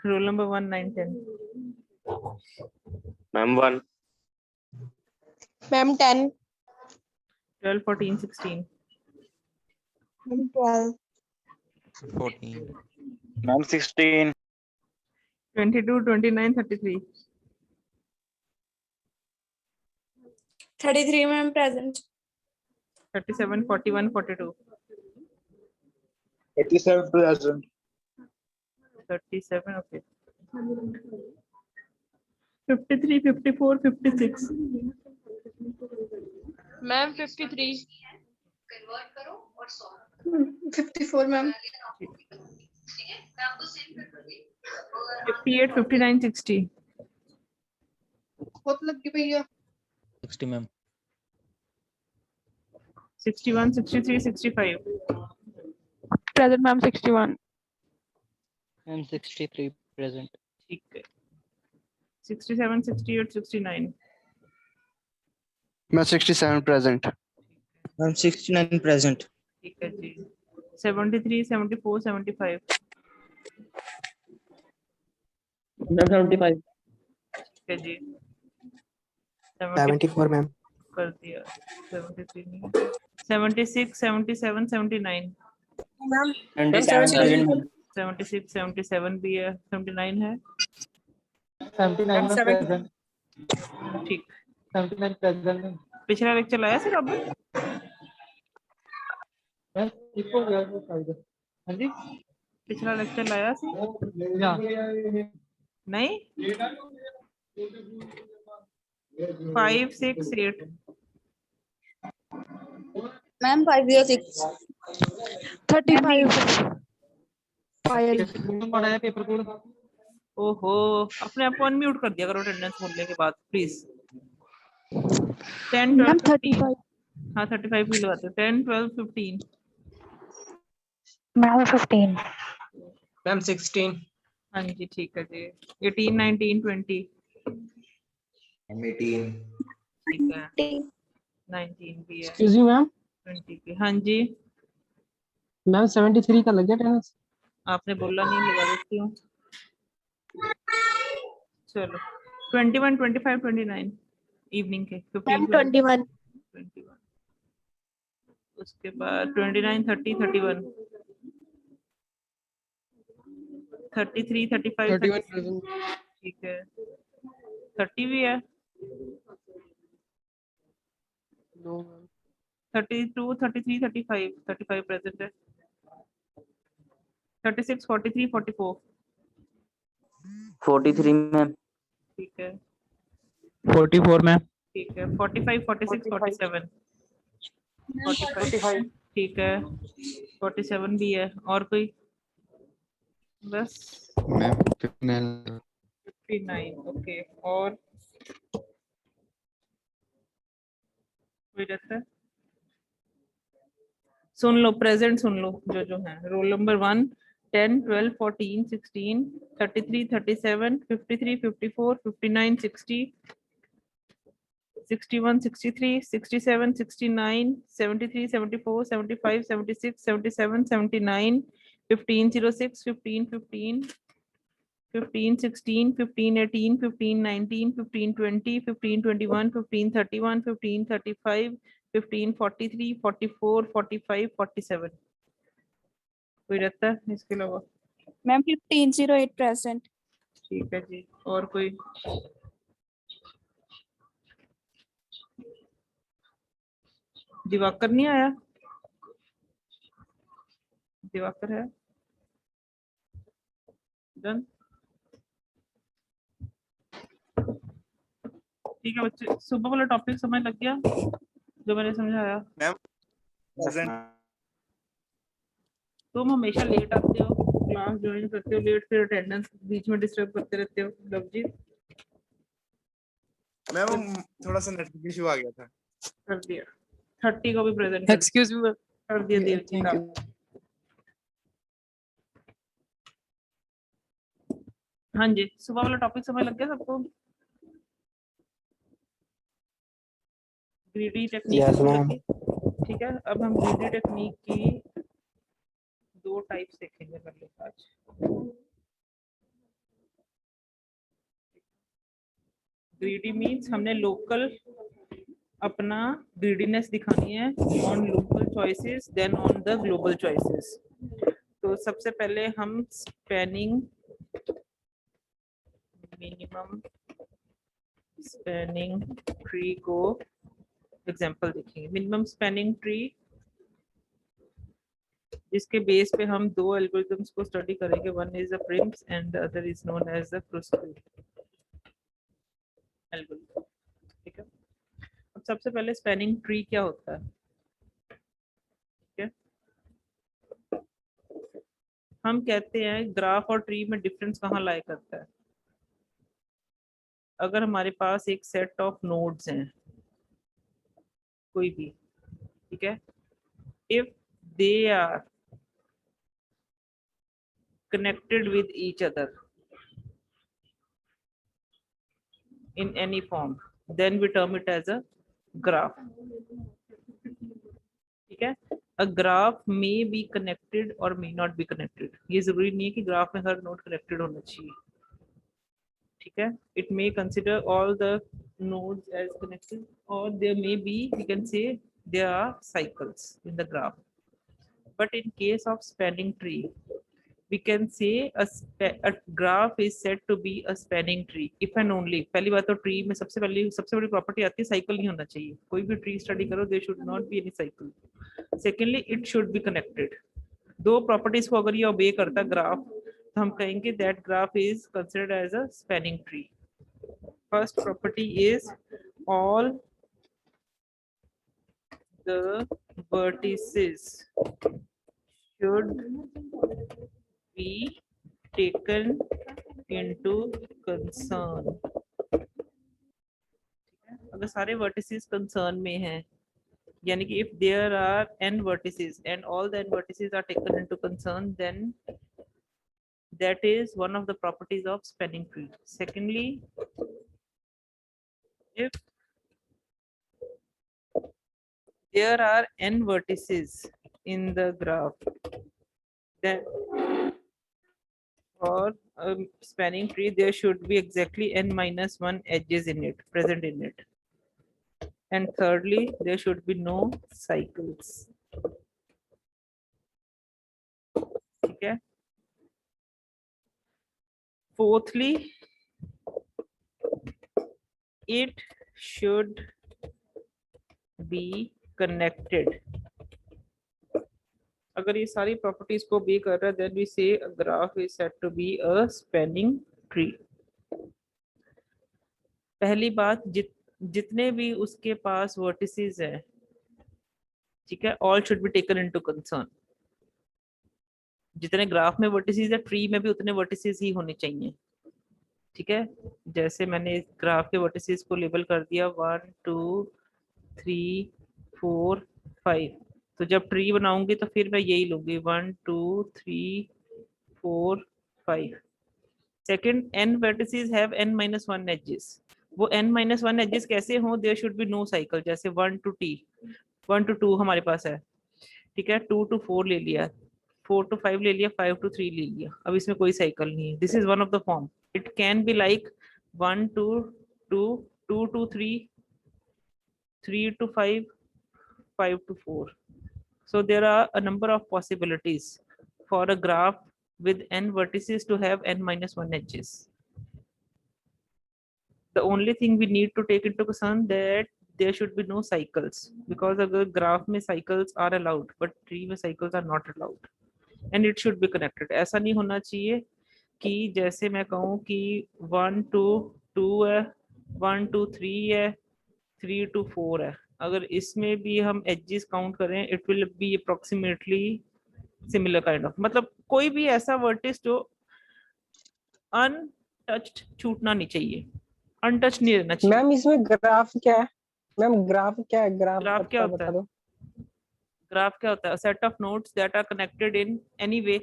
Roll number 1 9 10 ma'am 1 ma'am 10 12 14 16 ma'am 12 14 ma'am 16 22 29 33 33 ma'am present 37 41 42 87 present. 37 okay 53 54 56 ma'am 53 54 ma'am 58 59 60 बहुत लग गई भैया 60 ma'am 61 63 65 Present, ma'am. 61. Ma'am 63 present ठीक है 67 68 69 मैं 67 present. मैम 69 प्रेजेंट ठीक है जी 73 74 75 मैम 75 ठीक है जी 74 मैम. कर दिया 73 नहीं 76 77 79 प्रेजेंट 76 77 भी है 79 है 79 में प्रेजेंट ठीक 79 प्रेजेंट पिछला लेक्चर लाया सर अब मैम ठीक हो गया वो फायदा हाँ जी पिछला लेक्चर लाया सी या नहीं 5 6 8 मैम 506 35. File. पढ़ा है पेपर कोड ओहो अपने आप को अनम्यूट कर दिया करो अटेंडेंस बोलने के बाद प्लीज 10 Ma'am, 12 15 35. हाँ 35 भी लगाते 10 12 15 Ma'am, 15. मैम 16 हाँ जी ठीक है जी 18 19 20 18 ठीक है 19 भी है एक्सक्यूज मी मैम 20 भी हाँ जी मैम 73 का लग गया अटेंडेंस आपने बोला नहीं लगा देती हूँ चलो 21 25 29 इवनिंग के 15 मैम 21 21 उसके बाद 29 30 31 33 35 31 ठीक है 30 भी है 32 33 35 35 प्रेजेंट है 36 43 44 43 मैम ठीक है 44 मैम ठीक है 45 46 47 45 ठीक है 47 भी है और कोई बस मैम 59 ओके और कोई रहता है सुन लो प्रेजेंट सुन लो जो है रोल नंबर 1 10 12 14 16 33 37 53 54 59 60 61 63 67 69 73 74 75 76 77 79 15 06 15 15 15 16 15 18 15 19 15 20 15 21 15 31 15 35 15 43 44 45 47 कोई रहता है इसके अलावा मैम 1508 प्रेजेंट ठीक है जी और कोई दिवाकर नहीं आया दिवाकर है डन ठीक है बच्चे सुबह वाला टॉपिक समझ लग गया जो मैंने समझाया तुम हमेशा लेट आते हो क्लास ज्वाइन करते हो लेट फिर अटेंडेंस बीच में डिस्टर्ब करते रहते हो लवजीत मैम थोड़ा सा नेटवर्क इशू आ गया था. कर दिया 30 को भी प्रेजेंट एक्सक्यूज मी कर दिया देव जी का हाँ जी सुबह वाला टॉपिक समझ लग गया सबको ग्रीडी टेक्निक Yes, समझ ma'am. लगी ठीक है अब हम ग्रीडी टेक्निक की 2 टाइप्स देखेंगे पहले आज ग्रीडी मीन्स हमने लोकल अपना ग्रीडीनेस दिखानी है on local choices then on the global choices. तो सबसे पहले हम स्पैनिंग मिनिमम स्पैनिंग ट्री को एग्जांपल देखेंगे। मिनिमम स्पैनिंग ट्री जिसके बेस पे हम दो एल्गोरिथम्स को स्टडी करेंगे, one is the Prim's and the other is known as the Kruskal algorithm. ठीक है, अब सबसे पहले स्पैनिंग ट्री क्या होता है? ठीक है, हम कहते हैं ग्राफ और ट्री में डिफरेंस कहाँ लाया करता है? अगर हमारे पास एक सेट ऑफ नोड्स हैं कोई भी, ठीक है, if they are connected with each other in any form, then we term it as a graph. ठीक है, a graph may be connected or may not be connected. ये जरूरी नहीं है कि ग्राफ में हर नोड कनेक्टेड होना चाहिए। ठीक है, it may consider all the nodes as connected or there may be, we can say there are cycles in the graph. But in case of spanning tree, we can say a graph is said to be a spanning tree if and only, पहली बात तो tree में सबसे बड़ी property आती है cycle नहीं होना चाहिए। कोई भी ट्री स्टडी करो there should not be any cycle. Secondly, it should be connected. दो प्रॉपर्टीज को अगर ये ओबे करता ग्राफ तो हम कहेंगे that graph is considered as a spanning tree. First property is all the vertices should be taken into concern. अगर सारे vertices concern में हैं, यानी कि if there are n vertices and all the n vertices are taken into concern, then that is one of the properties of spanning tree. Secondly, if there are n vertices in the graph, then for a spanning tree there should be exactly n minus 1 edges in it, present in it. And thirdly, there should be no cycles. Okay. Fourthly, it should be connected. अगर ये सारी properties को B कर रहा है, then we say a graph is said to be a spanning tree. पहली बात, जितने भी उसके पास वर्टिसेस हैं, ठीक है, all should be taken into concern. जितने ग्राफ में वर्टिसेस है, ट्री में भी उतने वर्टिसेस ही होने चाहिए। ठीक है, जैसे मैंने ग्राफ के वर्टिसेस को लेबल कर दिया 1 2 3 4 5, तो जब ट्री बनाऊंगी तो फिर मैं यही लूंगी 1 2 3 4 5। Second, n vertices have n minus 1 edges. वो n minus 1 edges कैसे हो? there should be no cycle. जैसे 1 to t, 1 to 2 हमारे पास है, ठीक है, 2 to 4 ले लिया, 4 to 5 ले लिया, 5 to 3 ले लिया, अब इसमें कोई साइकिल नहीं है। This is one of the form. It can be like 1 to 2, 2 to 3, 3 to 5, 5 to 4. So there are a number of possibilities for a graph with n vertices to have n minus 1 edges. The only thing we need to take into concern that there should be no cycles, because अगर graph में cycles are allowed but tree में cycles are not allowed, and it should be connected. ऐसा नहीं होना चाहिए कि जैसे मैं कहूँ कि 1 to 2 है, 1 to 3 है, 3 to 4 है, अगर इसमें भी हम edges काउंट करें it will be approximately similar kind of, मतलब कोई भी ऐसा vertex जो untouched छूटना नहीं चाहिए, अनटच नहीं रहना चाहिए। मैम इसमें ग्राफ क्या है? मैम ग्राफ क्या है? ग्राफ क्या होता है? ग्राफ क्या होता है? Set of nodes that are connected in any way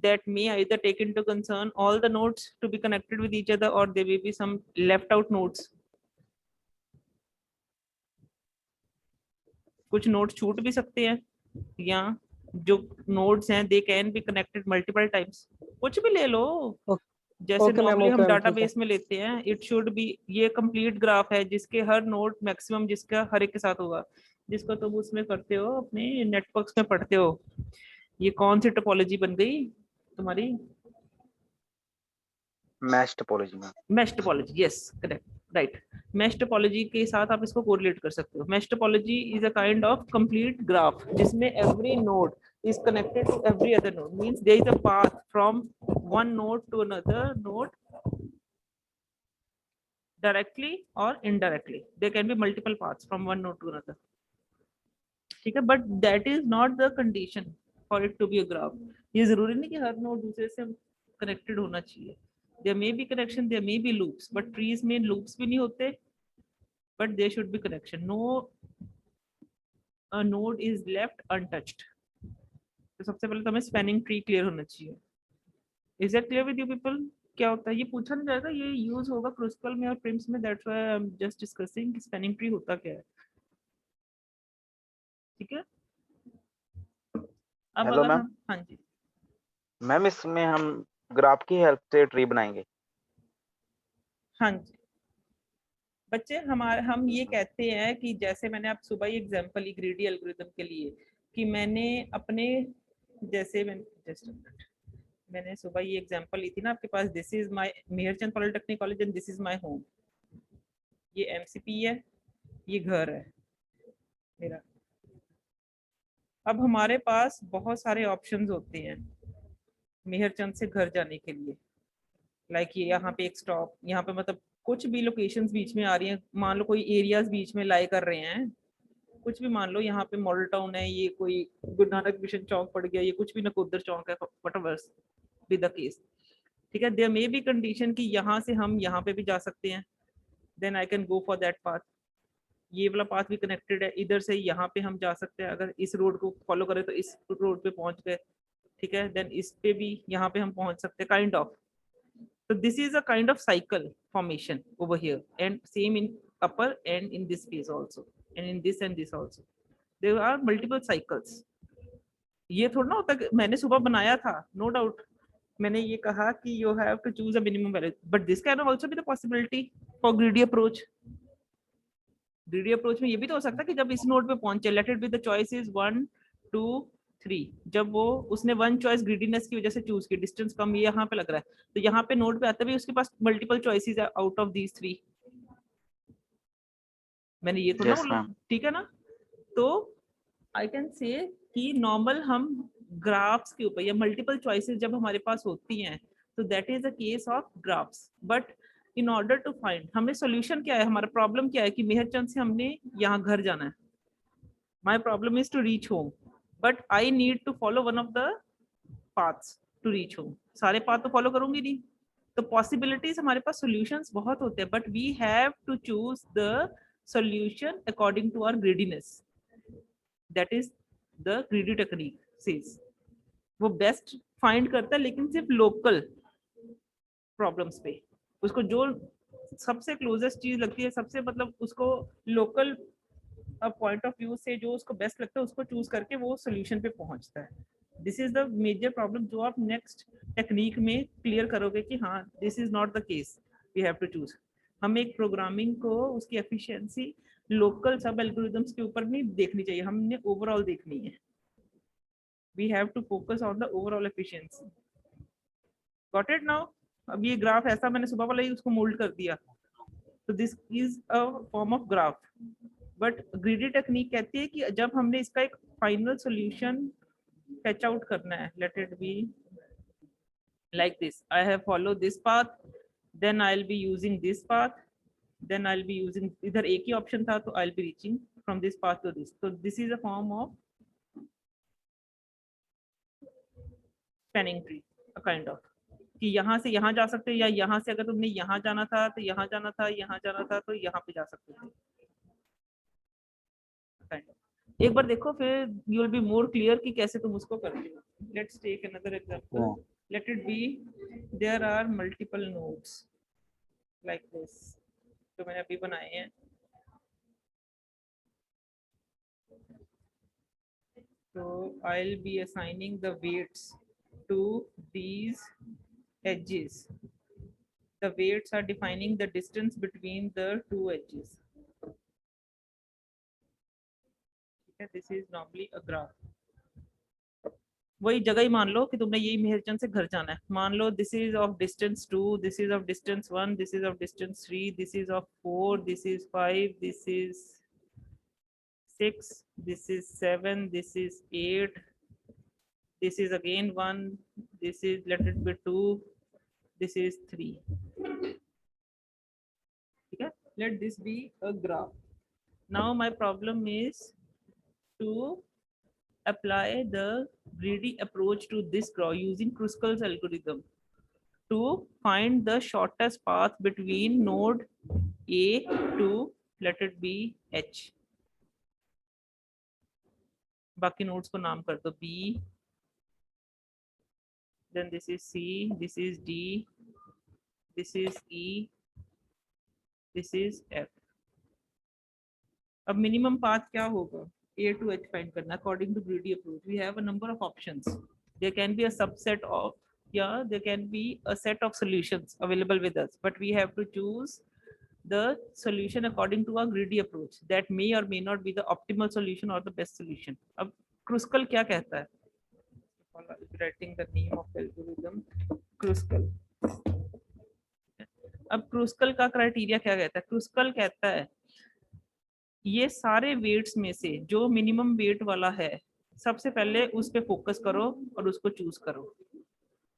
that may either take into concern all the nodes to be connected with each other or there may be some left out nodes. कुछ nodes छूट भी सकते हैं, या जो nodes हैं they can be connected multiple times, कुछ भी ले लो। जैसे Okay, ma'am, नॉर्मली हम okay, ma'am, ठीक है। डाटाबेस में लेते हैं, इट शुड बी, ये कंप्लीट ग्राफ है जिसके हर नोड मैक्सिमम जिसका हर एक के साथ होगा, जिसको तुम उसमें करते हो अपने नेटवर्क्स में पढ़ते हो। ये कौन सी टोपोलॉजी बन गई तुम्हारी? मैच टोपोलॉजी में। Mesh topology, yes correct, right. Mesh topology के साथ आप इसको कोरिलेट कर सकते हो। Mesh topology is a kind of complete graph जिसमें every node is connected to every other node, means there is a path from one node to another node directly or indirectly. There can be multiple paths from one node to another. ठीक है, but that is not the condition for it to be a graph. ये जरूरी नहीं कि हर node दूसरे से connected होना चाहिए। There may be connection, there may be loops, but trees में loops भी नहीं होते, but there should be connection. No a node is left untouched. तो सबसे पहले तो हमें स्पैनिंग ट्री क्लियर होना चाहिए। Is that clear with you people? क्या होता है ये पूछा नहीं जाएगा, ये यूज होगा क्रूसिबल में और प्रिम्स में, that's why I am just discussing कि स्पैनिंग ट्री होता क्या है। ठीक है, अब Hello, अगर ma'am. हम, हाँ जी मैम इसमें हम ग्राफ की हेल्प से ट्री बनाएंगे। हाँ जी बच्चे, हमारे हम ये कहते हैं कि जैसे मैंने आप सुबह ही एग्जांपल ली ग्रीडी एल्गोरिथम के लिए कि मैंने अपने, जैसे मैंने सुबह ये एग्जांपल ली थी ना आपके पास, this is my Mehr Chand polytechnic college and this is my home. ये एमसीपी है, ये घर है मेरा। अब हमारे पास बहुत सारे ऑप्शंस होते हैं मेहरचंद से घर जाने के लिए, लाइक ये यहाँ पे एक स्टॉप, यहाँ पे मतलब कुछ भी लोकेशंस बीच में आ रही हैं, मान लो कोई एरियाज बीच में लाई कर रहे हैं, कुछ भी मान लो यहाँ पे मॉडल टाउन है, ये कोई गुरु नानक मिशन चौक पड़ गया, ये कुछ भी नकोदर चौक है, व्हाटएवर बी द केस। ठीक है, देयर मे बी कंडीशन कि यहाँ से हम यहाँ पे भी जा सकते हैं, then I can go for that path. ये वाला पाथ भी कनेक्टेड है, इधर से यहाँ पे हम जा सकते हैं, अगर इस रोड को फॉलो करें तो इस रोड पे पहुंच गए। ठीक है, देन इस पे भी यहाँ पे हम पहुंच सकते हैं, kind of. So this is a kind of cycle formation over here, and same in upper and in this phase also, and in this and this also. There are multiple cycles. ये थोड़ा ना होता कि मैंने सुबह बनाया था, no doubt मैंने ये कहा कि you have to choose a minimum value, but this can also be the possibility for greedy approach. Greedy approach में ये भी तो हो सकता है कि जब इस नोड पे पहुंचे, let it be the choice is 1 2 3, जब वो उसने वन चॉइस ग्रीडीनेस की वजह से चूज की, डिस्टेंस कम ये यहाँ पे लग रहा है, तो यहाँ पे नोड पे आते भी उसके पास मल्टीपल चॉइसेस है आउट ऑफ दीज 3। मैंने ये थोड़ा बोला, ठीक है ना? तो आई कैन से कि नॉर्मल हम ग्राफ्स के ऊपर या मल्टीपल चॉइसेस जब हमारे पास होती हैं तो that is a case of graphs. But in order to find, हमने सोल्यूशन क्या है, हमारा प्रॉब्लम क्या है कि मेहरचंद से हमने यहाँ घर जाना है, my problem is to reach home, but I need to follow one of the paths to reach home. सारे पाथ तो फॉलो करूंगी नहीं, तो पॉसिबिलिटीज हमारे पास सॉल्यूशंस बहुत होते हैं, but we have to choose the solution according to our greediness. That is the greedy technique says. वो बेस्ट फाइंड करता है लेकिन सिर्फ लोकल प्रॉब्लम्स पे, उसको जो सबसे क्लोजेस्ट चीज लगती है, सबसे मतलब उसको लोकल पॉइंट ऑफ व्यू से जो उसको बेस्ट लगता है उसको चूज करके वो सोल्यूशन पे पहुंचता है। This is the major problem जो आप नेक्स्ट टेक्निक में क्लियर करोगे कि हाँ this is not the case, we have to choose. हम एक प्रोग्रामिंग को उसकी एफिशिएंसी लोकल सब एल्गोरिथम्स के ऊपर नहीं देखनी चाहिए, हमने ओवरऑल देखनी है। We have to focus on the overall efficiency. Got it now? अब ये ग्राफ ऐसा मैंने सुबह वाला ही उसको मोल्ड कर दिया, तो this is a form of graph. But greedy technique कहती है कि जब हमने इसका एक फाइनल सॉल्यूशन फैच आउट करना है, let it be like this, I have follow this path, then I will be using this path, then I will be using, इधर एक ही ऑप्शन था तो I will be reaching from this path to this, तो this is a form of spanning tree, a kind of, कि यहाँ से यहाँ जा सकते हैं, या यहाँ से अगर तुमने यहाँ जाना था तो यहाँ जाना था, यहाँ जाना था तो यहाँ पे जा सकते थे। एक बार देखो फिर you will be more clear कि कैसे तुम उसको करते हो। Let's take another example, let it be there are multiple nodes like this, तो मैंने अभी बनाए हैं। तो I will be assigning the weights to these edges The weights are defining the distance between the two edges. Okay, this is normally a graph. वही जगह ही मान लो कि तुमने यही मेहरचंद से घर जाना है. मान लो this is of distance 2, this is of distance 1, this is of distance 3, this is of 4, this is 5, this is 6, this is 7, this is 8, this is again 1, this is, let it be 2, this is 3. Okay, let this be a graph. Now my problem is to apply the greedy approach to this graph using Kruskal's algorithm to find the shortest path between node A to, let it be, H. बाकी nodes को नाम कर दो B, then this is C, this is D, this is E, this is F. अब minimum path क्या होगा? A to H find करना. According to greedy approach, we have a number of options. There can be a subset of, yeah, there can be a set of solutions available with us, but we have to choose the solution according to our greedy approach. That may or may not be the optimal solution or the best solution. अब Kruskal क्या कहता है? Writing the name of the algorithm, Kruskal. अब Kruskal का criteria क्या कहता है? Kruskal कहता है ये सारे वेट्स में से जो मिनिमम वेट वाला है सबसे पहले उस पे फोकस करो और उसको चूज करो.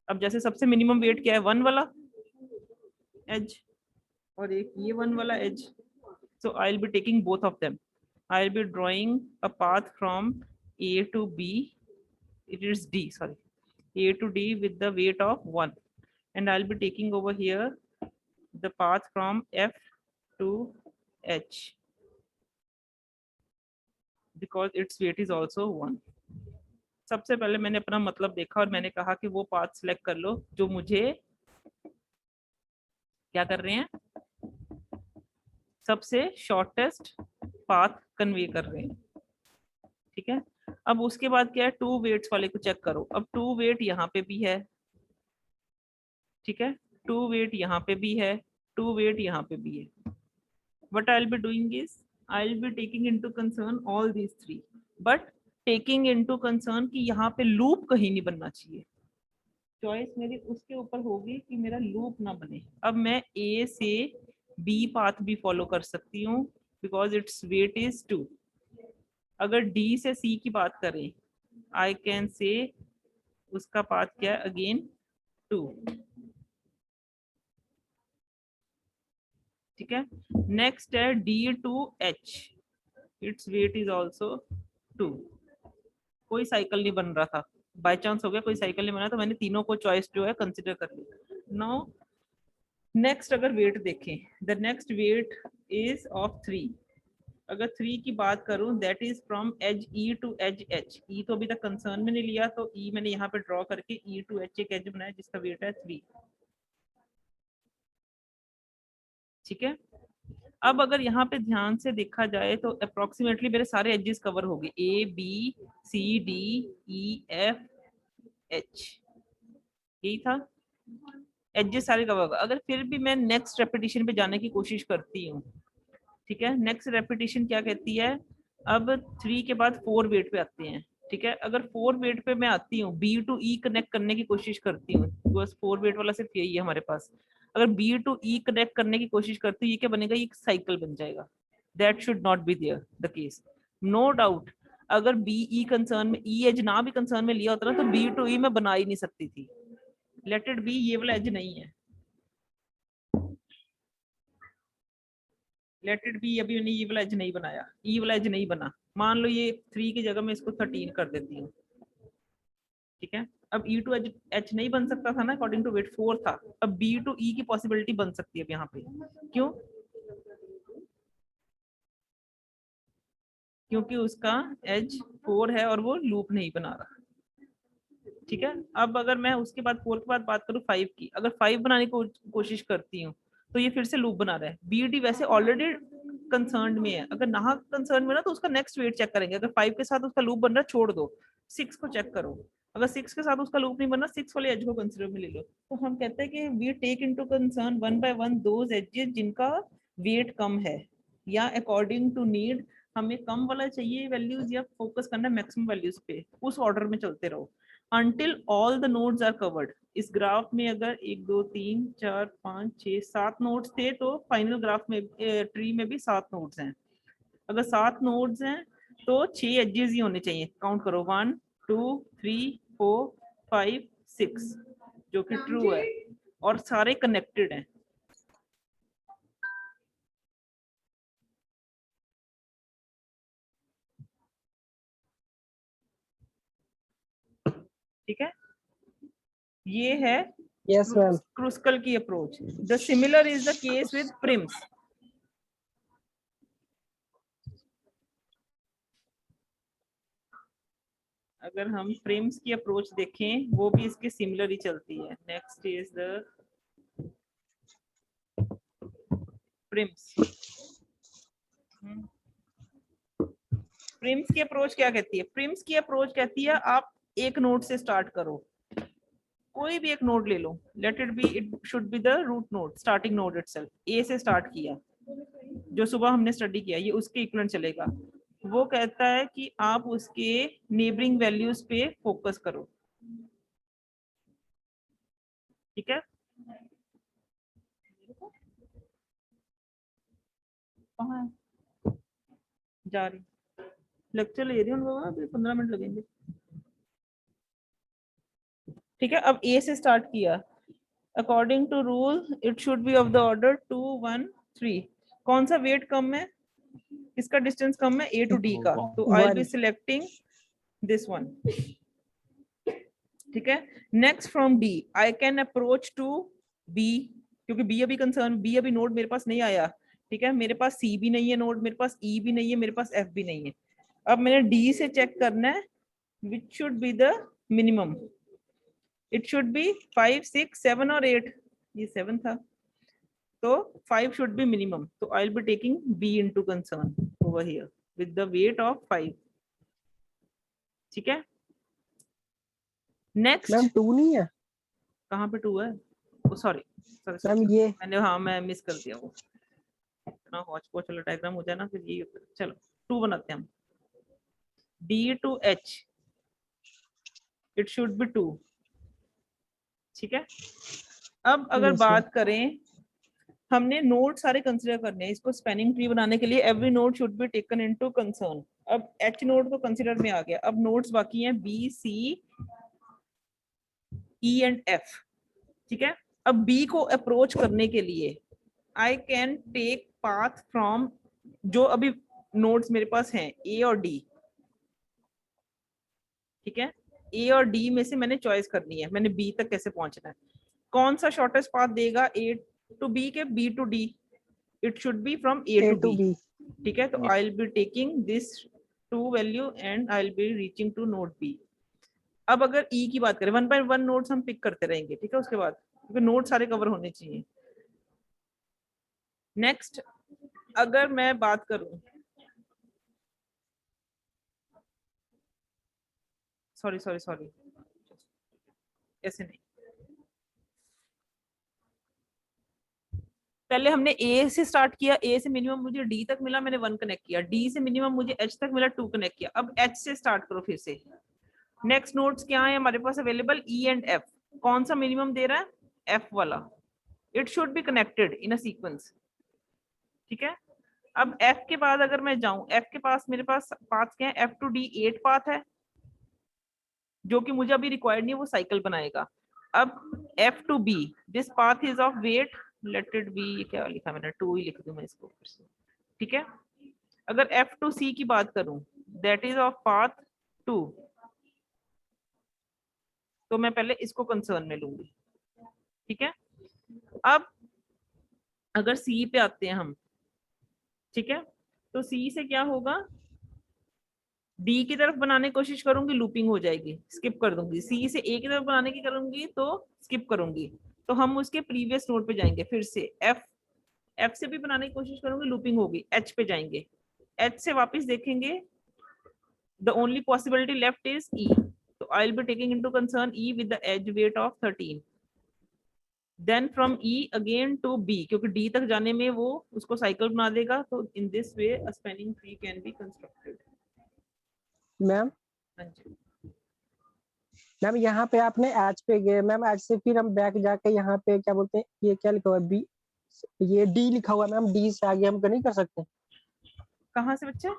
अब जैसे सबसे मिनिमम वेट क्या है? 1 वाला एज और एक ये 1 वाला edge. So I will be taking both of them. I will be drawing a path from A to B, it is D, sorry, A to D with the weight of 1, and I'll be taking over here the path from F to H because its weight is also 1. सबसे पहले मैंने अपना मतलब देखा और मैंने कहा कि वो पाथ सिलेक्ट कर लो जो मुझे क्या कर रहे हैं, सबसे शॉर्टेस्ट पाथ कन्वे कर रहे हैं. ठीक है, अब उसके बाद क्या है, 2 वेट्स वाले को चेक करो. अब 2 वेट यहाँ पे भी है. ठीक है, 2 वेट यहाँ पे भी है, 2 वेट यहाँ पे भी है. What I'll be doing is I'll be taking into concern all these 3, but taking into concern कि यहाँ पे लूप कहीं नहीं बनना चाहिए. चॉइस मेरी उसके ऊपर होगी कि मेरा लूप ना बने. अब मैं A से B पाथ भी फॉलो कर सकती हूँ because its weight is 2. अगर D से C की बात करें, I can say उसका पाथ क्या है, अगेन 2. ठीक है, नेक्स्ट है D to H, its weight is also 2. कोई साइकिल नहीं बन रहा था, बाय चांस हो गया कोई साइकिल नहीं बना, तो मैंने तीनों को चॉइस जो है कंसिडर कर लिया. नाउ नेक्स्ट अगर वेट देखें, the next weight is of 3. अगर 3 की बात करूं, that is from edge E to edge H. E तो अभी तक कंसर्न में नहीं लिया, तो E मैंने यहाँ पे ड्रॉ करके E टू H एक एज बनाया जिसका वेट है 3. ठीक है, अब अगर यहाँ पे ध्यान से देखा जाए तो अप्रोक्सीमेटली मेरे सारे एजेस कवर हो गए, A B C D E F H, यही था, एजेस सारे कवर होगा. अगर फिर भी मैं नेक्स्ट रेपिटेशन पे जाने की कोशिश करती हूँ, ठीक है, नेक्स्ट रेपिटेशन क्या कहती है, अब 3 के बाद 4 वेट पे आते हैं. ठीक है, अगर 4 वेट पे मैं आती हूँ, B टू E कनेक्ट करने की कोशिश करती हूँ, बस 4 वेट वाला सिर्फ यही है हमारे पास. अगर B टू E कनेक्ट करने की कोशिश करती हूँ, ये क्या बनेगा, ये साइकिल बन जाएगा. That should not be there the case. No doubt अगर B E कंसर्न में, E एज ना भी कंसर्न में लिया होता ना, तो B टू E मैं बना ही नहीं सकती थी. लेट इट बी, ये वाला एज नहीं है, लेट इट बी, अभी मैंने ये वाला एज नहीं बनाया, E वाला एज नहीं बना. मान लो ये 3 की जगह मैं इसको 13 कर देती हूँ. ठीक है, अब E टू H नहीं बन सकता था ना, अकॉर्डिंग टू वेट 4 था. अब B टू E की पॉसिबिलिटी बन सकती है अब यहाँ पे. क्यों? क्योंकि उसका एज 4 है और वो लूप नहीं बना रहा. ठीक है, अब अगर मैं उसके बाद 4 के बाद बात करूँ 5 की, अगर 5 बनाने की कोशिश करती हूँ तो ये फिर से लूप बना रहा है. BD वैसे ऑलरेडी कंसर्न में है, अगर ना कंसर्न में ना तो उसका नेक्स्ट वेट चेक करेंगे. अगर 5 के साथ उसका लूप बन रहा है, छोड़ दो, 6 को चेक करो. अगर 6 के साथ उसका लूप नहीं बनना, 6 वाले एज को कंसीडर में ले लो। तो हम कहते हैं कि we take into concern one by one those edges जिनका वेट कम है, या अकॉर्डिंग टू नीड हमें कम वाला चाहिए वैल्यूज या फोकस करना है मैक्सिमम वैल्यूज पे, उस ऑर्डर में चलते रहो until all the nodes are covered। इस ग्राफ में अगर 1 2 3 4 5 6 7 नोड्स थे तो फाइनल ग्राफ में ट्री में भी 7 नोड्स हैं। अगर 7 नोड्स हैं तो 6 एजेस ही होने चाहिए। काउंट करो 1 2 3 4 5 6 जो कि ट्रू है और सारे कनेक्टेड हैं। ठीक है, ये है Yes, ma'am. क्रूस्कल की approach. The similar is the case with Prim's. अगर हम प्रिम्स की अप्रोच देखें वो भी इसके सिमिलर ही चलती है। Next is the Prim's. Prim's की अप्रोच क्या कहती है? प्रिम्स की अप्रोच कहती है आप एक नोड से स्टार्ट करो, कोई भी एक नोड ले लो, let it be, it should be the root node, starting node itself. A से स्टार्ट किया, जो सुबह हमने स्टडी किया, ये उसके इक्विवेलेंट चलेगा। वो कहता है कि आप उसके नेबरिंग वैल्यूज पे फोकस करो। ठीक है, कहाँ है? जा रही लेक्चर ले रही हूँ बाबा, अभी 15 मिनट लगेंगे। ठीक है, अब ए से स्टार्ट किया, according to rule it should be of the order 2 1 3। कौन सा वेट कम है, इसका डिस्टेंस कम है ए टू डी का, तो I will be selecting this one. ठीक है, next from D I can approach to B, क्योंकि बी अभी कंसर्न, बी अभी नोड मेरे पास नहीं आया। ठीक है, मेरे पास सी भी नहीं है नोड, मेरे पास ई भी नहीं है, मेरे पास एफ भी नहीं है। अब मैंने डी से चेक करना है which should be the minimum. It should B 5 6 7 और 8, ये 7 था तो 5 शुड बी मिनिमम। तो I will be taking B into concern over here with the weight of 5। ठीक है, नेक्स्ट मैम 2 नहीं है कहाँ पे 2 है? ओ सॉरी मैम, ये मैंने, हाँ मैं मिस कर दिया वो, इतना हॉच पॉच वाला डायग्राम हो जाए ना फिर ये। चलो 2 बनाते हैं हम, D to H it should be 2। ठीक है, अब अगर बात करें, हमने नोड सारे कंसीडर करने हैं इसको स्पैनिंग ट्री बनाने के लिए। Every node should be taken into concern. अब एच नोड तो कंसीडर में आ गया, अब नोड्स बाकी हैं B C E and F. ठीक है, अब बी को अप्रोच करने के लिए I can take path from, जो अभी नोड्स मेरे पास हैं ए और डी। ठीक है, ए और डी में से मैंने चॉइस करनी है, मैंने बी तक कैसे पहुंचना है। कौन सा शॉर्टेस्ट पाथ देगा ए टू बी के B to D? It should be from A to B. ठीक है, तो I will be taking this 2 value and I will be reaching to node B. अब अगर ई की बात करें, 1 by 1 नोड्स हम पिक करते रहेंगे। ठीक है, उसके बाद क्योंकि नोड सारे कवर होने चाहिए। नेक्स्ट अगर मैं बात करूं, सॉरी सॉरी सॉरी, ऐसे नहीं, पहले हमने ए से स्टार्ट किया, ए से मिनिमम मुझे डी तक मिला, मैंने 1 कनेक्ट किया, डी से मिनिमम मुझे एच तक मिला, 2 कनेक्ट किया। अब एच से स्टार्ट करो फिर से। नेक्स्ट नोड्स क्या है हमारे पास अवेलेबल? E and F. कौन सा मिनिमम दे रहा है? एफ वाला। It should be connected in a sequence. ठीक है, अब एफ के बाद अगर मैं जाऊं, एफ के पास मेरे पास पाथ क्या है? एफ टू डी 8 पाथ है, जो कि मुझे अभी रिक्वायर्ड नहीं है, वो साइकिल बनाएगा। अब F to B this path is of weight, let it be, क्या लिखा मैंने? 2 ही लिख दूं मैं इसको फिर से। ठीक है, अगर एफ टू सी की बात करूं, दैट इज ऑफ पाथ 2, तो मैं पहले इसको कंसर्न में लूंगी। ठीक है, अब अगर सी पे आते हैं हम, ठीक है, तो सी से क्या होगा? डी की तरफ बनाने की कोशिश करूंगी, लूपिंग हो जाएगी, स्किप कर दूंगी। सी से ए की तरफ बनाने की करूंगी तो स्किप करूंगी, तो हम उसके प्रीवियस नोड पे जाएंगे। फिर से एफ, एफ से भी बनाने की कोशिश करूंगी, लूपिंग होगी, एच पे एच से वापस देखेंगे, the only possibility left is E, तो I will be taking into concern E with the edge weight of 13. Then from E again to B, क्योंकि D तक जाने में वो उसको साइकिल बना देगा, तो in this way a spanning tree can be constructed. Ma'am हाँ जी, मैम यहाँ पे आपने एच पे गए मैम, एच से फिर हम बैक जाके यहाँ पे क्या बोलते हैं, ये क्या लिखा हुआ है बी, ये डी लिखा हुआ है मैम, डी से आगे हम नहीं कर सकते कहाँ से बच्चे?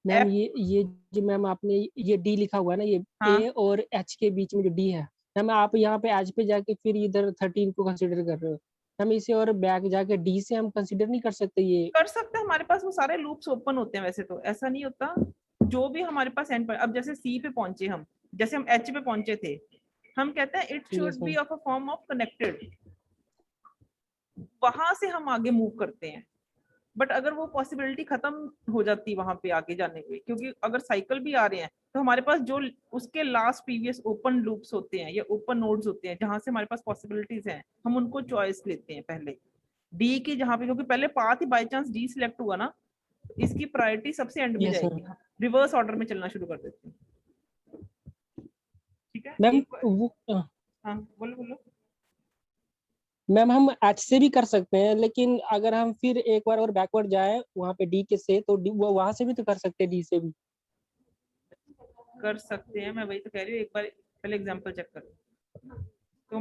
मैम? F? ये जो मैम आपने ये डी लिखा हुआ है ना, ये हाँ। ए और एच के बीच में जो डी है मैम, आप यहाँ पे एच पे जाके फिर इधर 13 को कंसीडर कर रहे हो हम, इसे और बैक जाके डी से हम कंसीडर नहीं कर सकते ये? कर सकते हैं, हमारे पास वो सारे लूप्स ओपन होते हैं, वैसे तो ऐसा नहीं होता, जो भी हमारे पास एंड पर, अब जैसे सी पे पहुंचे हम, जैसे हम एच पे पहुंचे थे, हम कहते हैं it should Yes, be ma'am. Of a form of connected, वहां से हम आगे मूव करते हैं। बट अगर वो पॉसिबिलिटी खत्म हो जाती वहां पे आगे जाने की, क्योंकि अगर साइकिल भी आ रहे हैं तो हमारे पास जो उसके लास्ट प्रीवियस ओपन लूप्स होते हैं या ओपन नोड्स होते हैं, जहां से हमारे पास पॉसिबिलिटीज हैं, हम उनको चॉइस लेते हैं पहले डी की, जहां पे, क्योंकि पहले path he by chance D select हुआ ना, इसकी प्रायोरिटी सबसे एंड में Yes, जाएगी, रिवर्स ऑर्डर में चलना शुरू कर देते हैं। ठीक है मैम एक बार- वो हाँ बोलो बोलो। मैम हम एच से भी कर सकते हैं, लेकिन अगर हम फिर एक बार और बैकवर्ड जाए वहाँ पे डी के से, तो वो वहां से भी तो कर सकते हैं, डी से भी कर सकते हैं, मैं वही तो कह रही हूँ, एक बार पहले एग्जांपल चेक करो।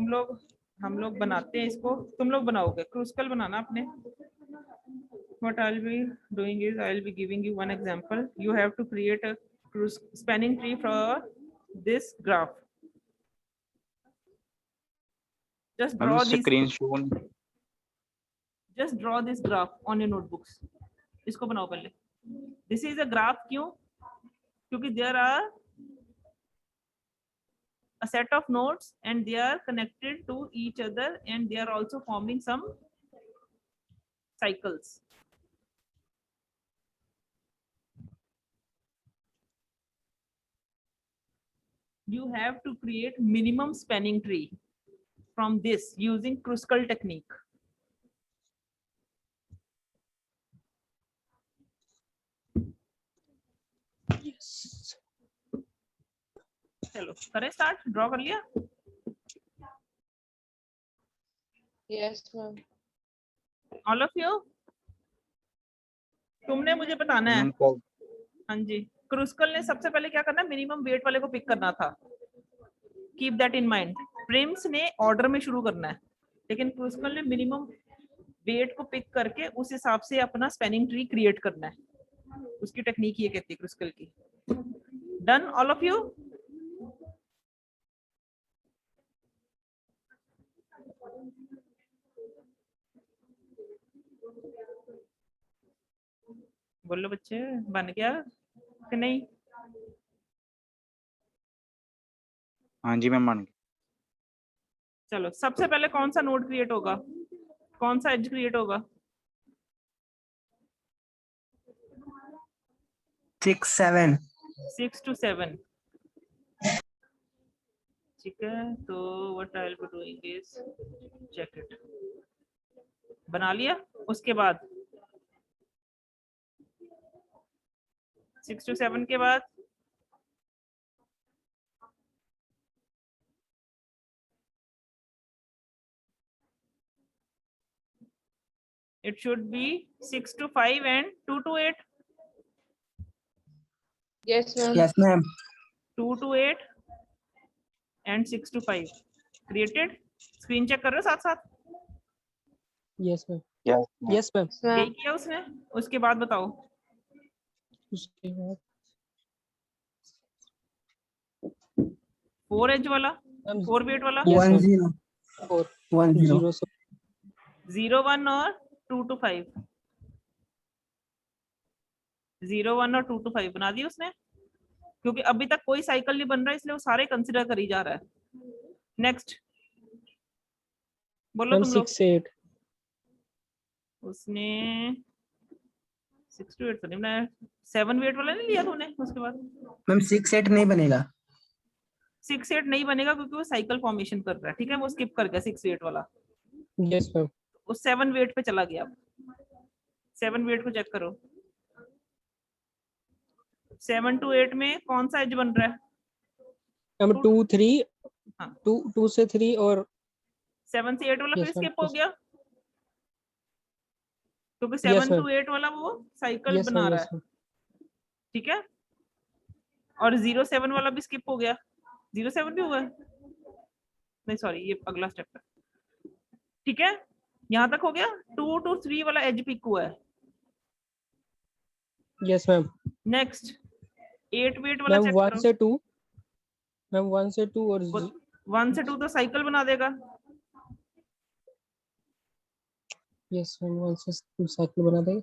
हम लोग बनाते हैं इसको, तुम लोग बनाओगे, क्रूस्कल बनाना अपने। What I'll be doing is I'll be giving you one example. You have to create a spanning tree for this graph. Just ma'am draw these. Screen shot Just draw this graph on your notebooks. इसको बनाओ पहले। This is a graph, क्यों? क्योंकि there are a set of nodes and they are connected to each other and they are also forming some cycles. You have to create minimum spanning tree from this using Kruskal technique. चलो करें start, draw कर लिया? Yes, ma'am. All of you, तुमने मुझे बताना है। हाँ जी, क्रूस्कल ने सबसे पहले क्या करना है, मिनिमम वेट वाले को पिक करना था, keep that in mind. Prim's ने ऑर्डर में शुरू करना है, लेकिन क्रूस्कल ने मिनिमम वेट को पिक करके उस हिसाब से अपना स्पैनिंग ट्री क्रिएट करना है। उसकी टेक्निक ये कहती है क्रूस्कल की। Done all of you? बोलो बच्चे, बन गया कि नहीं? हाँ जी मैम मान गई। चलो सबसे पहले कौन सा नोड क्रिएट होगा, कौन सा एज क्रिएट होगा? 6, 7. 6 to 7। ठीक है, तो what I will be doing is check it. बना लिया? उसके बाद 6 to 7 के बाद it should be 6 to 5 and 2 to 8। Yes, ma'am. Yes, ma'am. 2 to 8 and 6 to 5 created। Screen check कर रहे हो साथ साथ? Yes ma'am, yes yes ma'am. यही किया उसने? उसके बाद बताओ। उसके बाद 4 एज वाला, 4 वेट वाला, Yes, 1, ma'am. 0. 4 1, 0. 0 से 0 1 और 2 to 5। 0 1 और 2 to 5 बना दिया उसने, क्योंकि अभी तक कोई साइकिल नहीं बन रहा, इसलिए वो सारे कंसिडर करी जा रहा है। नेक्स्ट बोलो मैम तुम लोग। 6 से 8 उसने 6 to 8 तो नहीं बनाया, 7 वेट वाला नहीं लिया तूने? उसके बाद मैम 6, 8 नहीं बनेगा। 6 8 नहीं बनेगा, क्योंकि वो साइकिल फॉर्मेशन कर रहा है। ठीक है, वो स्किप कर गया 6 वेट वाला, यस मैम। वो 7 वेट पे चला गया। 7 वेट को चेक करो। 7 to 8 में कौन सा एज बन रहा है? मैम 2 3 हाँ। 2 से 3 और 7 से 8 वाला Yes, फिर ma'am. स्किप हो Yes. गया, क्योंकि Yes, 7 ma'am. to 8 वाला वो साइकिल यस बना मैम रहा यस है, मैम ठीक है। और 0 7 वाला भी स्किप हो गया, 0 7 भी हुआ है, नहीं सॉरी ये अगला स्टेप है, ठीक है। यहाँ तक हो गया। 2 to 3 वाला एज पिक हुआ है। यस मैम नेक्स्ट 8 वेट वाला मैम चेक 1 करो। से 2 मैम 1 से 2 और 1 से 2 तो साइकिल बना देगा, यस मैम 1 से 2 साइकिल बना देगा।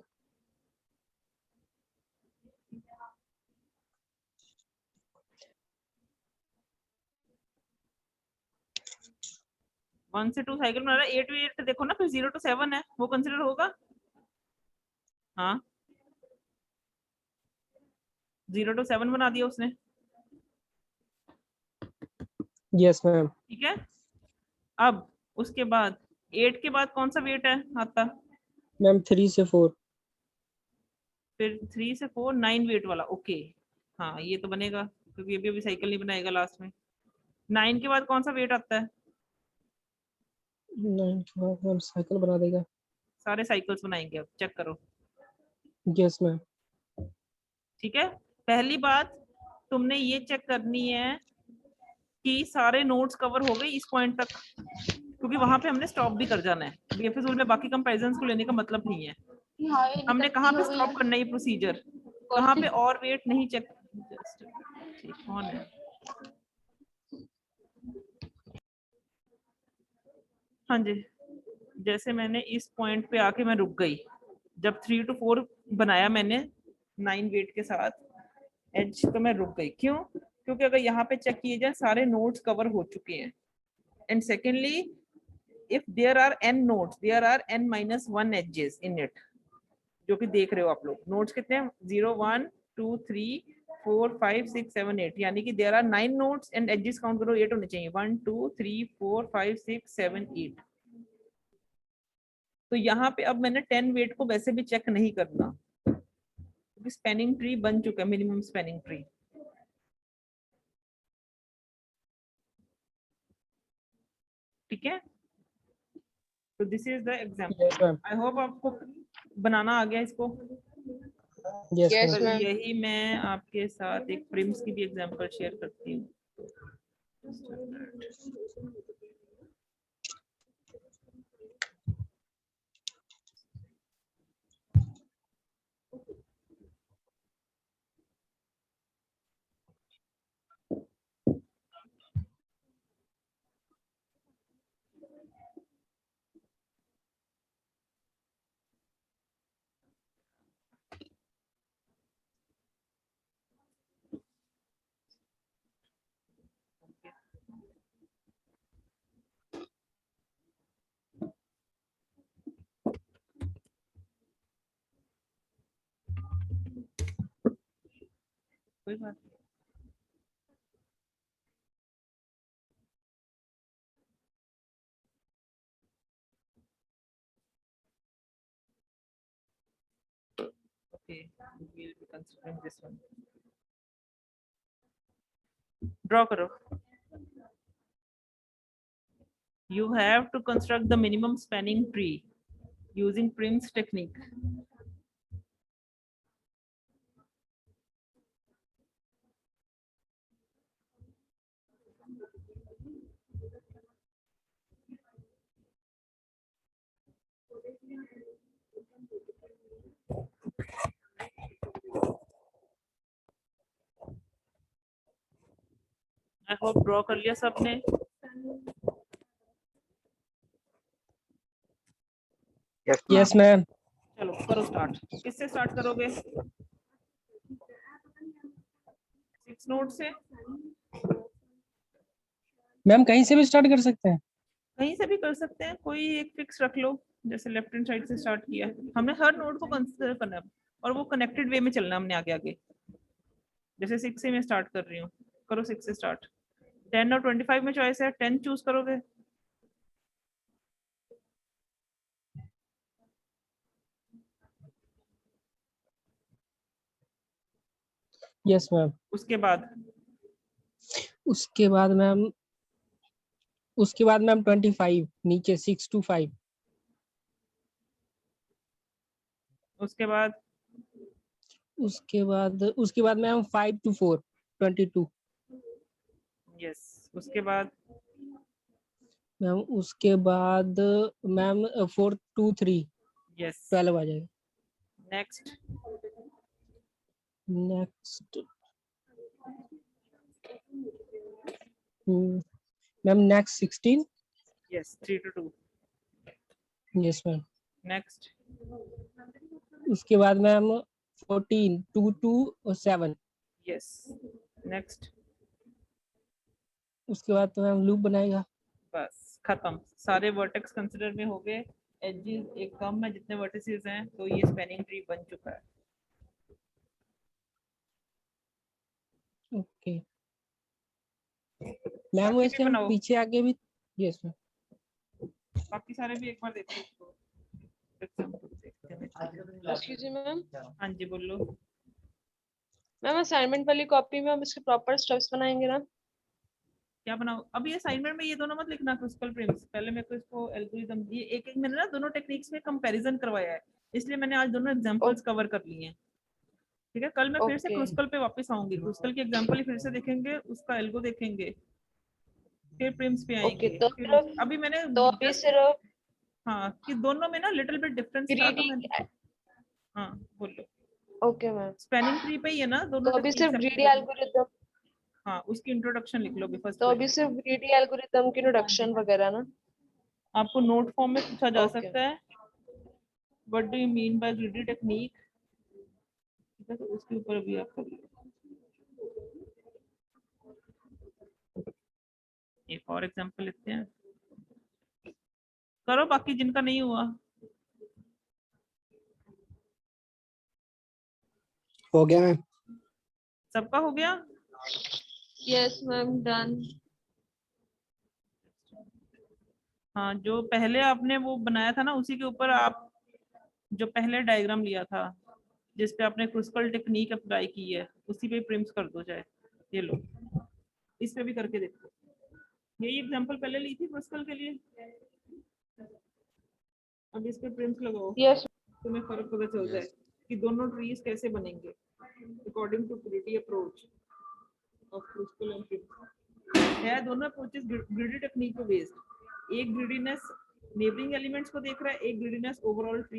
1 से 2 साइकिल बना रहा है। 8 वेट देखो ना, फिर 0 to 7 है, वो कंसिडर होगा। हाँ 0 to 7 बना दिया उसने, यस मैम ठीक है। अब उसके बाद 8 के बाद कौन सा वेट है आता, मैम 3 से 4 फिर 3 से 4 9 वेट वाला, ओके। हाँ ये तो बनेगा, क्योंकि ये भी अभी साइकिल नहीं बनाएगा लास्ट में। 9 के बाद कौन सा वेट आता है, 9 के बाद मैम साइकिल बना देगा। सारे साइकिल्स बनाएंगे, अब चेक करो, यस मैम ठीक है। पहली बात तुमने ये चेक करनी है कि सारे नोट्स कवर हो गए इस पॉइंट तक, क्योंकि वहां पे हमने स्टॉप भी कर जाना है। बीएफएस में बाकी कंपैरिजंस को लेने का मतलब नहीं है, हमने कहाँ पे स्टॉप करना है, ये प्रोसीजर कहाँ पे और वेट नहीं चेक। ठीक कौन है, हाँ जी। जैसे मैंने इस पॉइंट पे आके मैं रुक गई, जब 3 to 4 बनाया मैंने 9 वेट के साथ एज, तो मैं रुक गई। क्यों? क्योंकि अगर यहाँ पे चेक किए जाए सारे नोट्स कवर हो चुके हैं। And secondly if there are n nodes, there are n - 1 edges in it, जो कि देख रहे हो आप लोग। नोट्स कितने हैं, 0 1 2 3 4 5 6 7 8, यानी कि there are 9 nodes and edges count करो 8 होने चाहिए, 1 2 3 4 5 6 7 8। तो यहाँ पे अब मैंने 10 वेट को वैसे भी चेक नहीं करना, क्योंकि स्पैनिंग ट्री बन चुका है, मिनिमम स्पैनिंग ट्री, ठीक है। तो this is the example. Yes ma'am I hope आपको बनाना आ गया इसको। यस Yes, मैम तो ma'am. यही मैं आपके साथ एक प्रिम्स की भी एग्जांपल शेयर करती हूँ। कोई बात नहीं। Okay, we'll be considering this one. Draw करो. You have to construct the minimum spanning tree using Prim's technique. I hope draw कर लिया सबने. यस यस मैम चलो करो स्टार्ट. किससे स्टार्ट करोगे? 6 नोट से. मैम कहीं से भी स्टार्ट कर सकते हैं। कहीं से भी कर सकते हैं, कोई एक फिक्स रख लो, जैसे लेफ्ट हैंड साइड से स्टार्ट किया। हमने हर नोड को कंसीडर करना है और वो कनेक्टेड वे में चलना हमने आगे आगे। जैसे 6 से मैं स्टार्ट कर रही हूँ, करो 6 से स्टार्ट। 10 और 25 में चॉइस है, 10 चूज करोगे। यस मैम उसके बाद उसके बाद मैम 25 नीचे 6 to 5। उसके बाद उसके बाद मैम 5 to 4 22। यस, उसके बाद मैम उसके बाद मैम 4 to 3 यस। 12 आ जाएगा। Next next ma'am next 16। Yes, 3 to 2। Yes ma'am. Next उसके बाद मैम 14 2 to 7। यस। नेक्स्ट उसके बाद तो मैम लूप बनाएगा। बस खत्म, सारे वर्टेक्स कंसिडर में हो गए। एजेस एक कम है जितने वर्टिसेस हैं, तो ये स्पैनिंग ट्री बन चुका है। ओके मैम, बाकी वैसे भी हम बनाओ, पीछे आगे भी। Yes ma'am. बाकी सारे भी एक बार देखो इसको। एग्जांपल देखते हैं। Excuse me ma'am. हाँ जी बोलो। मैम असाइनमेंट वाली कॉपी में हम इसके प्रॉपर स्टेप्स बनाएंगे ना? क्या बनाओ? अभी असाइनमेंट में ये दोनों मत लिखना, क्रिस्टल प्रिम्स। पहले मेरे को इसको एल्गोरिथम, ये एक मैंने ना दोनों टेक्निक्स में कंपैरिजन करवाया है, इसलिए मैंने आज दोनों एग्जांपल्स कवर कर लिए हैं। ठीक है, कल मैं फिर से Okay. क्रिस्टल पे वापस आऊंगी, क्रिस्टल की एग्जांपल ही फिर से देखेंगे, उसका एल्गो देखेंगे, फिर प्रिम्स पे आएंगे। ओके, तो फिर सिर्फ अभी मैंने अभी just- सिर्फ हाँ कि दोनों में ना लिटिल बिट डिफरेंस था, तो मैं ग्रीडी। हाँ बोलो। ओके मैम, स्पैनिंग ट्री पे ही है ना तो दोनों अभी सिर्फ techniques ग्रीडी applicable। एल्गोरिथम, हाँ उसकी इंट्रोडक्शन लिख लो अभी फर्स्ट तो पे। अभी सिर्फ ग्रीडी एल्गोरिथम की इंट्रोडक्शन वगैरह ना? आपको नोट फॉर्म में पूछा जा Okay. सकता है, what do you mean by greedy technique, ठीक है, तो उसके ऊपर भी आप कर लो। एक और एग्जांपल लेते हैं, करो बाकी जिनका नहीं हुआ। हो गया मैम। सबका हो गया? Yes ma'am, done. हाँ, जो पहले आपने वो बनाया था ना, उसी के ऊपर आप जो पहले डायग्राम लिया था जिस पे आपने क्रिस्टल टेक्निक अप्लाई की है, उसी पे प्रिम्स कर दो चाहे। ये लो, इस पे भी करके देखो। यही एग्जांपल पहले ली थी क्रिस्टल के लिए, अब इस पे प्रिम्स लगाओ, यस तुम्हें फर्क पता चल जाए कि दोनों ट्रीज कैसे बनेंगे according to greedy approach of Kruskal and Prim's. है दोनों अप्रोचेस ग्रिडी टेक्निक पे बेस्ड। एक ग्रिडीनेस नेबरिंग एलिमेंट्स को देख रहा है, एक ग्रिडीनेस ओवरऑल ट्री